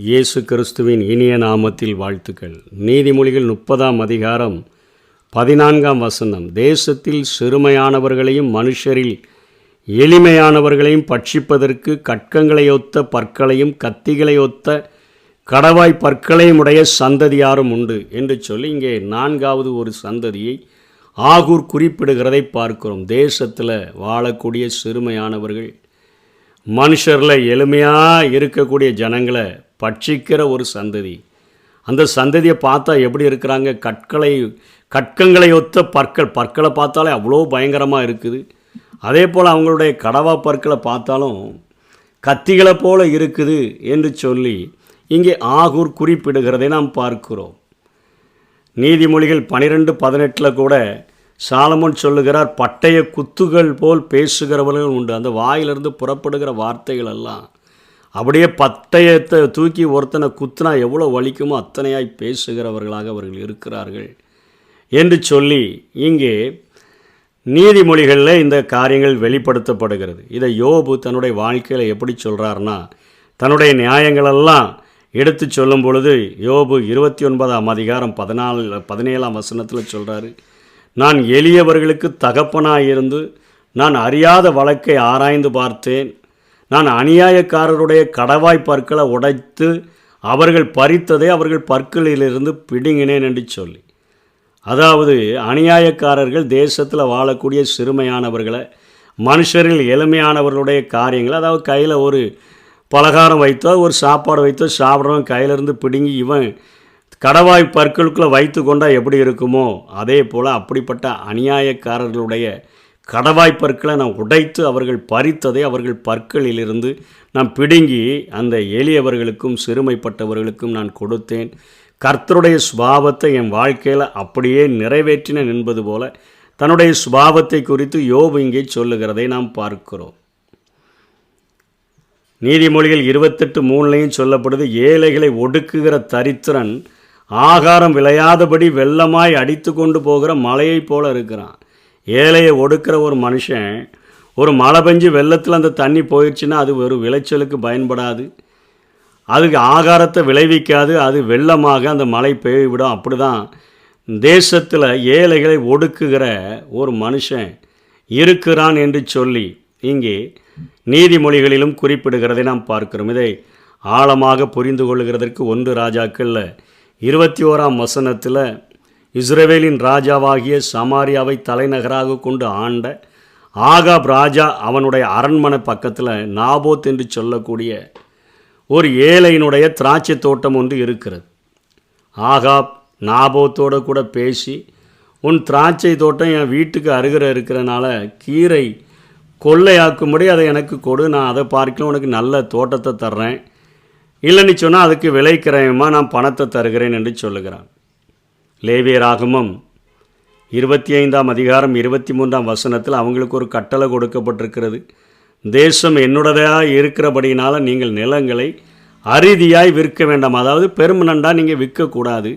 இயேசு கிறிஸ்துவின் இனிய நாமத்தில் வாழ்த்துக்கள். நீதிமொழிகள் 30ஆம் அதிகாரம் 14ஆம் வசனம். தேசத்தில் சிறுமையானவர்களையும் மனுஷரில் எளிமையானவர்களையும் பட்சிப்பதற்கு கட்கங்களையொத்த பற்களையும் கத்திகளையொத்த கடவாய் பற்களையும் உடைய சந்ததியாரும் உண்டு என்று சொல்லி இங்கே 4வது ஒரு சந்ததியை ஆகூர் குறிப்பிடுகிறதை பார்க்கிறோம். தேசத்தில் வாழக்கூடிய சிறுமையானவர்கள், மனுஷரில் எளிமையாக இருக்கக்கூடிய ஜனங்களை பட்சிக்கிற ஒரு சந்ததி. அந்த சந்ததியை பார்த்தா எப்படி இருக்கிறாங்க? கட்கங்களை ஒத்த பற்களை பார்த்தாலே அவ்வளோ பயங்கரமாக இருக்குது. அதே போல் அவங்களுடைய கடவா பற்களை பார்த்தாலும் கத்திகளை போல இருக்குது என்று சொல்லி இங்கே ஆகூர் குறிப்பிடுகிறதை நாம் பார்க்கிறோம். நீதிமொழிகள் 12:18 கூட சாலமோன் சொல்லுகிறார், பட்டய குத்துகள் போல் பேசுகிறவர்கள் உண்டு. அந்த வாயிலிருந்து புறப்படுகிற வார்த்தைகள் எல்லாம் அப்படியே பட்டயத்தை தூக்கி ஒருத்தனை குத்துனா எவ்வளோ வலிக்குமோ அத்தனையாய் பேசுகிறவர்களாக அவர்கள் இருக்கிறார்கள் என்று சொல்லி இங்கே நீதிமொழிகளில் இந்த காரியங்கள் வெளிப்படுத்தப்படுகிறது. இதை யோபு தன்னுடைய வாழ்க்கையில் எப்படி சொல்கிறார்னா, தன்னுடைய நியாயங்களெல்லாம் எடுத்து சொல்லும் பொழுது யோபு 29ஆம் அதிகாரம் 17ஆம் வசனத்தில் சொல்கிறாரு, நான் எளியவர்களுக்கு தகப்பனாயிருந்து நான் அறியாத வழக்கை ஆராய்ந்து பார்த்தேன். நான் அநியாயக்காரருடைய கடவாய் பற்களை உடைத்து அவர்கள் பறித்ததை அவர்கள் பற்களிலிருந்து பிடுங்கினேன் என்று சொல்லி, அதாவது அநியாயக்காரர்கள் தேசத்தில் வாழக்கூடிய சிறுமையானவர்களை, மனுஷரில் எளிமையானவர்களுடைய காரியங்களை, அதாவது கையில் ஒரு பலகாரம் வைத்தோ ஒரு சாப்பாடு வைத்தோ சாப்பிட்றவன் கையிலிருந்து பிடுங்கி இவன் கடவாய் பற்களுக்குள்ளே வைத்து கொண்டால் எப்படி இருக்குமோ அதே போல் அப்படிப்பட்ட அநியாயக்காரர்களுடைய கடவாய் பற்களை நான் உடைத்து அவர்கள் பறித்ததை அவர்கள் பற்களிலிருந்து நான் பிடுங்கி அந்த எளியவர்களுக்கும் சிறுமைப்பட்டவர்களுக்கும் நான் கொடுத்தேன். கர்த்தருடைய சுபாவத்தை என் வாழ்க்கையில் அப்படியே நிறைவேற்றினேன் என்பது போல தன்னுடைய சுபாவத்தை குறித்து யோபு இங்கே சொல்லுகிறதை நாம் பார்க்கிறோம். நீதிமொழிகள் 28:3 சொல்லப்படுது, ஏழைகளை ஒடுக்குகிற தரித்திரன் ஆகாரம் விளையாதபடி வெள்ளமாய் அடித்து கொண்டு போகிற மலையை போல இருக்கிறான். ஏழையை ஒடுக்கிற ஒரு மனுஷன், ஒரு மழை பெஞ்சு வெள்ளத்தில் அந்த தண்ணி போயிடுச்சுன்னா அது ஒரு விளைச்சலுக்கு பயன்படாது, அதுக்கு ஆகாரத்தை விளைவிக்காது, அது வெள்ளமாக அந்த மழை பெய்விடும். அப்படி தான் தேசத்தில் ஏழைகளை ஒடுக்குகிற ஒரு மனுஷன் இருக்கிறான் என்று சொல்லி இங்கே நீதிமொழிகளிலும் குறிப்பிடுகிறதை நாம் பார்க்கிறோம். இதை ஆழமாக புரிந்து கொள்ளுகிறதற்கு 1 ராஜாக்களில் 21ஆம் வசனத்தில் இஸ்ரவேலின் ராஜாவாகிய சமாரியாவை தலைநகராக கொண்டு ஆண்ட ஆகாப் ராஜா அவனுடைய அரண்மனை பக்கத்தில் நாபோத் என்று சொல்லக்கூடிய ஒரு ஏழையினுடைய திராட்சை தோட்டம் ஒன்று இருக்கிறது. ஆகாப் நாபோத்தோடு கூட பேசி, உன் திராட்சை தோட்டம் என் வீட்டுக்கு அருகில் இருக்கிறனால கீரை கொள்ளையாக்கும்படி அதை எனக்கு கொடு, நான் அதை பார்க்கலாம் உனக்கு நல்ல தோட்டத்தை தர்றேன், இல்லைன்னு சொன்னால் அதுக்கு விலைக்கிறயமா நான் பணத்தை தருகிறேன் என்று சொல்லுகிறான். லேவியராகமம் 25ஆம் அதிகாரம் 23ஆம் வசனத்தில் அவங்களுக்கு ஒரு கட்டளை கொடுக்கப்பட்டிருக்கிறது. தேசம் என்னுடையதாக இருக்கிறபடினால நீங்கள் நிலங்களை அறுதியாய் விற்க வேண்டாம். அதாவது பெர்மனண்டாக நீங்கள் விற்கக்கூடாது.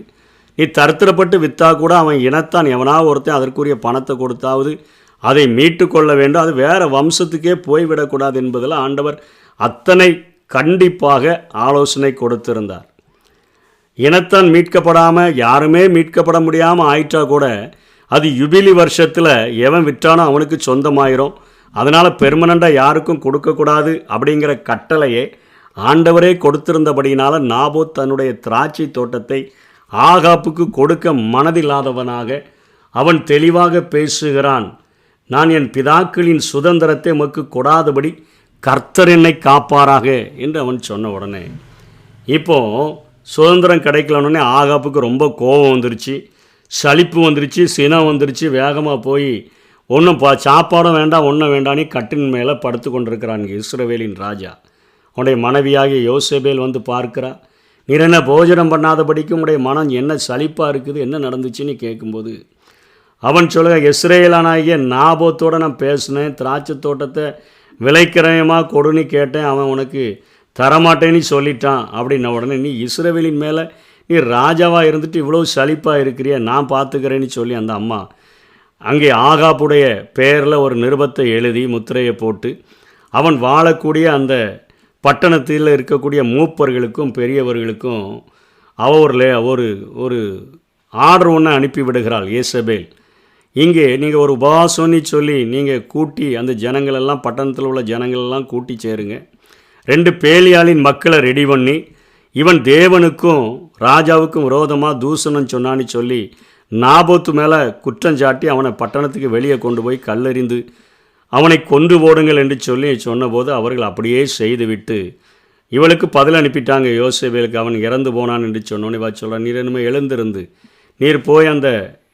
நீ தரித்திரப்பட்டு விற்றா கூட அவன் இனத்தான் எவனாவது ஒருத்தன் அதற்குரிய பணத்தை கொடுத்தாவது அதை மீட்டு கொள்ள வேண்டும். அது வேறு வம்சத்துக்கே போய்விடக்கூடாது என்பதில் ஆண்டவர் அத்தனை கண்டிப்பாக ஆலோசனை கொடுத்திருந்தார். இனத்தான் மீட்கப்படாமல் யாருமே மீட்கப்பட முடியாமல் ஆயிட்டா கூட அது யுபிலி வருஷத்தில் எவன் விற்றானோ அவனுக்கு சொந்தமாயிரும். அதனால் பெர்மனண்டாக யாருக்கும் கொடுக்கக்கூடாது அப்படிங்கிற கட்டளையே ஆண்டவரே கொடுத்திருந்தபடினால நாபோத் தன்னுடைய திராட்சை தோட்டத்தை ஆகாப்புக்கு கொடுக்க மனதில்லாதவனாக அவன் தெளிவாக பேசுகிறான். நான் என் பிதாக்களின் சுதந்திரத்தை உமக்கு கொடாதபடி கர்த்தர் என்னை காப்பாராக என்று அவன் சொன்ன உடனே இப்போது சுதந்திரம் கிடைக்கலன்னே ஆகாப்புக்கு ரொம்ப கோபம் வந்துருச்சு, சலிப்பு வந்துருச்சு, சினம் வந்துருச்சு. வேகமாக போய் ஒன்றும் சாப்பாடும் வேண்டாம் ஒன்றும் வேண்டான்னு கட்டின் மேலே படுத்து கொண்டிருக்கிறான் இஸ்ரவேலின் ராஜா. உன்னுடைய மனைவியாகிய யோசேபேல் வந்து பார்க்குறா, நீர் என்ன போஜனம் பண்ணாதபடிக்கு உன்னுடைய மனம் என்ன சலிப்பாக இருக்குது, என்ன நடந்துச்சுன்னு கேட்கும்போது அவன் சொல்லுங்க, இஸ்ரேலானாகிய நாபோத்தோடு நான் பேசினேன், திராட்சை தோட்டத்தை விலைக்கிரயமாக கொடுன்னு கேட்டேன், அவன் உனக்கு தரமாட்டேன்னு சொல்லிட்டான் அப்படின்ன உடனே நீ இஸ்ரவேலின் மேலே நீ ராஜாவாக இருந்துட்டு இவ்வளோ சலிப்பாக இருக்கிறிய, நான் பார்த்துக்கிறேன்னு சொல்லி அந்த அம்மா அங்கே ஆகாப்புடைய பெயரில் ஒரு நிருபத்தை எழுதி முத்திரையை போட்டு அவன் வாழக்கூடிய அந்த பட்டணத்தில் இருக்கக்கூடிய மூப்பர்களுக்கும் பெரியவர்களுக்கும் ஒரு ஒரு ஆர்டர் ஒன்று அனுப்பி விடுகிறாள் ஏசபேல். இங்கே நீங்கள் ஒரு உபவாசம்னு சொல்லி நீங்கள் கூட்டி அந்த ஜனங்களெல்லாம், பட்டணத்தில் உள்ள ஜனங்களெல்லாம் கூட்டி சேருங்க. 2 பேலியாளின் மக்களை ரெடி பண்ணி, இவன் தேவனுக்கும் ராஜாவுக்கும் விரோதமாக தூஷணம் சொன்னான்னு சொல்லி நாபோத்து மேலே குற்றஞ்சாட்டி அவனை பட்டணத்துக்கு வெளியே கொண்டு போய் கல்லெறிந்து அவனை கொன்று போடுங்கள் என்று சொல்லி சொன்னபோது அவர்கள் அப்படியே செய்துவிட்டு இவளுக்கு பதில் அனுப்பிட்டாங்க யோசேபேலுக்கு. அவன் இறந்து போனான் என்று சொன்னோன்னே வா சொல்ல, நீர் என்னமே எழுந்திருந்து நீர் போய் அந்த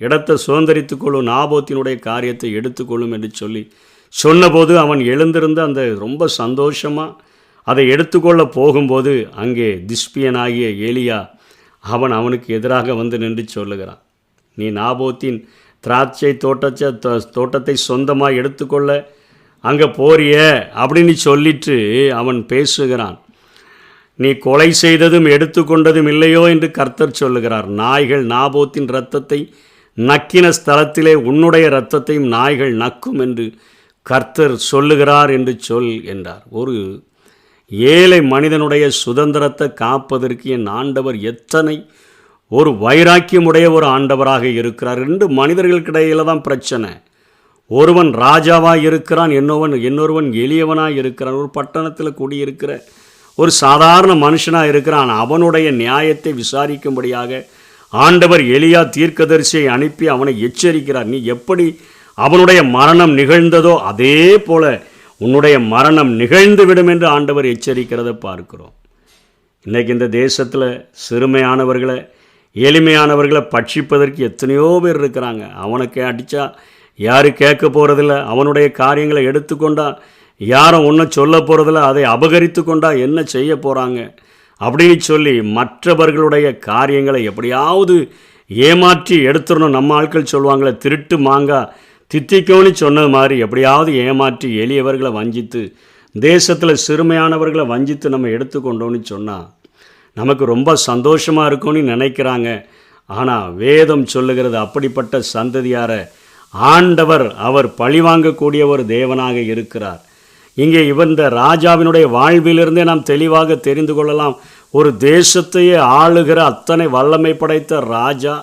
இடத்தை சுதந்திரித்துக்கொள்ளும், நாபோத்தினுடைய காரியத்தை எடுத்துக்கொள்ளும் என்று சொல்லி சொன்னபோது அவன் எழுந்திருந்து அந்த ரொம்ப சந்தோஷமாக அதை எடுத்துக்கொள்ள போகும்போது அங்கே திஸ்பியனாகிய ஏலியா அவனுக்கு எதிராக வந்து நின்று சொல்லுகிறான், நீ நாபோத்தின் திராட்சை தோட்டத்தை சொந்தமாக எடுத்துக்கொள்ள அங்கே போறிய அப்படின்னு சொல்லிட்டு அவன் பேசுகிறான். நீ கொலை செய்ததும் எடுத்துக்கொண்டதும் இல்லையோ என்று கர்த்தர் சொல்லுகிறார். நாய்கள் நாபோத்தின் இரத்தத்தை நக்கின ஸ்தலத்திலே உன்னுடைய இரத்தத்தையும் நாய்கள் நக்கும் என்று கர்த்தர் சொல்லுகிறார் என்று சொல் என்றார். ஒரு ஏழை மனிதனுடைய சுதந்திரத்தை காப்பதற்கு என் ஆண்டவர் எத்தனை ஒரு வைராக்கியமுடைய ஒரு ஆண்டவராக இருக்கிறார். 2 மனிதர்களுக்கிடையில் தான் பிரச்சனை. ஒருவன் ராஜாவாக இருக்கிறான், இன்னொருவன் எளியவனாக இருக்கிறான். ஒரு பட்டணத்தில் குடியிருக்கிற ஒரு சாதாரண மனுஷனாக இருக்கிறான். அவனுடைய நியாயத்தை விசாரிக்கும்படியாக ஆண்டவர் எலியா தீர்க்கதரிசியை அனுப்பி அவனை எச்சரிக்கிறார். நீ எப்படி அவனுடைய மரணம் நிகழ்ந்ததோ அதே போல உன்னுடைய மரணம் நிகழ்ந்து விடும் என்று ஆண்டவர் எச்சரிக்கிறதை பார்க்கிறோம். இன்றைக்கி இந்த தேசத்தில் சிறுமையானவர்களை, எளிமையானவர்களை பட்சிப்பதற்கு எத்தனையோ பேர் இருக்கிறாங்க. அவனுக்கு அடித்தா யாரும் கேட்க போகிறதில்ல, அவனுடைய காரியங்களை எடுத்துக்கொண்டா யாரும் ஒன்றும் சொல்ல போகிறதில்ல, அதை அபகரித்து கொண்டா என்ன செய்ய போகிறாங்க அப்படின்னு சொல்லி மற்றவர்களுடைய காரியங்களை எப்படியாவது ஏமாற்றி எடுத்துடணும். நம்ம ஆட்கள் சொல்லுவாங்களே, திருட்டு மாங்காய் தித்திக்கோன்னு சொன்னது மாதிரி எப்படியாவது ஏமாற்றி எளியவர்களை வஞ்சித்து, தேசத்தில் சிறுமையானவர்களை வஞ்சித்து நம்ம எடுத்துக்கொண்டோன்னு சொன்னால் நமக்கு ரொம்ப சந்தோஷமாக இருக்கும்னு நினைக்கிறாங்க. ஆனால் வேதம் சொல்லுகிறது அப்படிப்பட்ட சந்ததியாரை ஆண்டவர் அவர் பழிவாங்கக்கூடிய ஒரு தேவனாக இருக்கிறார். இங்கே இந்த ராஜாவினுடைய வாழ்விலிருந்தே நாம் தெளிவாக தெரிந்து கொள்ளலாம். ஒரு தேசத்தையே ஆளுகிற அத்தனை வல்லமை படைத்த ராஜா,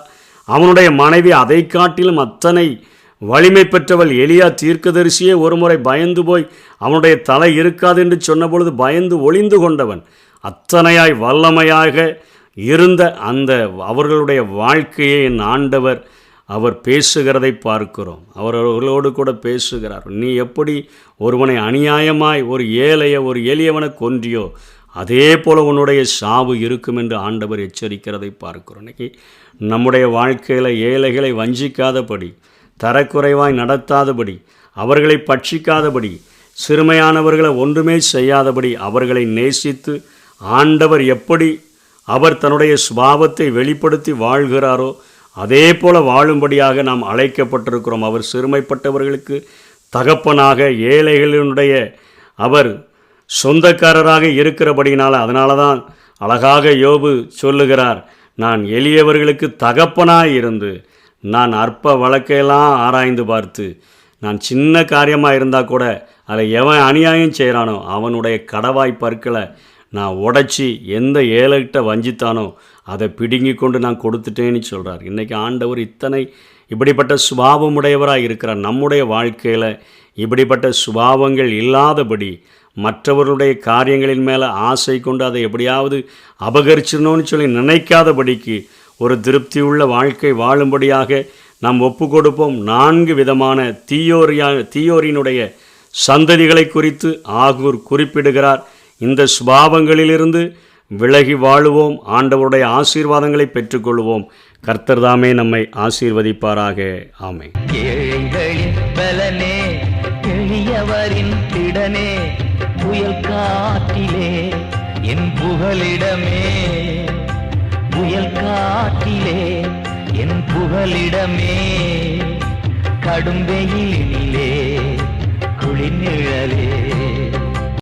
அவனுடைய மனைவி அதை காட்டிலும் அத்தனை வலிமை பெற்றவள். எலியா தீர்க்கதரிசியே ஒரு முறை பயந்து போய் அவனுடைய தலை இருக்காது என்று சொன்னபொழுது பயந்து ஒளிந்து கொண்டவன். அத்தனையாய் வல்லமையாக இருந்த அந்த அவர்களுடைய வாழ்க்கையை என் ஆண்டவர் அவர் பேசுகிறதை பார்க்கிறோம். அவர்களோடு கூட பேசுகிறார். நீ எப்படி ஒருவனை அநியாயமாய் ஒரு ஏழையை ஒரு எளியவனை கொன்றியோ அதே போல் உன்னுடைய சாவு இருக்கும் என்று ஆண்டவர் எச்சரிக்கிறதை பார்க்கிறோம். இன்றைக்கி நம்முடைய வாழ்க்கையில் ஏழைகளை வஞ்சிக்காதபடி, தரக்குறைவாய் நடத்தாதபடி, அவர்களை பட்சிக்காதபடி, சிறுமையானவர்களை ஒன்றுமே செய்யாதபடி அவர்களை நேசித்து ஆண்டவர் எப்படி அவர் தன்னுடைய சுபாவத்தை வெளிப்படுத்தி வாழ்கிறாரோ அதே போல் வாழும்படியாக நாம் அழைக்கப்பட்டிருக்கிறோம். அவர் சிறுமைப்பட்டவர்களுக்கு தகப்பனாக, ஏழைகளினுடைய அவர் சொந்தக்காரராக இருக்கிறபடினால் அதனால தான் அழகாக யோபு சொல்லுகிறார், நான் எளியவர்களுக்கு தகப்பனாக இருந்து நான் அற்ப வழக்கையெல்லாம் ஆராய்ந்து பார்த்து நான் சின்ன காரியமாக இருந்தால் கூட அதை எவன் அநியாயம் செய்கிறானோ அவனுடைய கடவாய் பற்களை நான் உடைச்சி எந்த ஏழைகிட்ட வஞ்சித்தானோ அதை பிடுங்கி கொண்டு நான் கொடுத்துட்டேன்னு சொல்கிறார். இன்றைக்கி ஆண்டவர் இப்படிப்பட்ட சுபாவமுடையவராக இருக்கிறார். நம்முடைய வாழ்க்கையில் இப்படிப்பட்ட சுபாவங்கள் இல்லாதபடி, மற்றவர்களுடைய காரியங்களின் மேலே ஆசை கொண்டு அதை எப்படியாவது அபகரிச்சிடணும்னு சொல்லி நினைக்காதபடிக்கு ஒரு திருப்தியுள்ள வாழ்க்கை வாழும்படியாக நாம் ஒப்பு கொடுப்போம். 4 விதமான தீயோரினுடைய சந்ததிகளை குறித்து ஆகூர் குறிப்பிடுகிறார். இந்த சுபாவங்களிலிருந்து விலகி வாழுவோம். ஆண்டவருடைய ஆசீர்வாதங்களை பெற்றுக்கொள்வோம். கர்த்தர் தாமே நம்மை ஆசீர்வதிப்பாராக. ஆமென். ஏழைகளின் பலனே, எளியவரின் திடனே, புயல் காற்றிலே என் புகலிடமே, புயல் காற்றிலே என் புகலிடமே, கடும் வெயிலினிலே குளிர் நிழலே.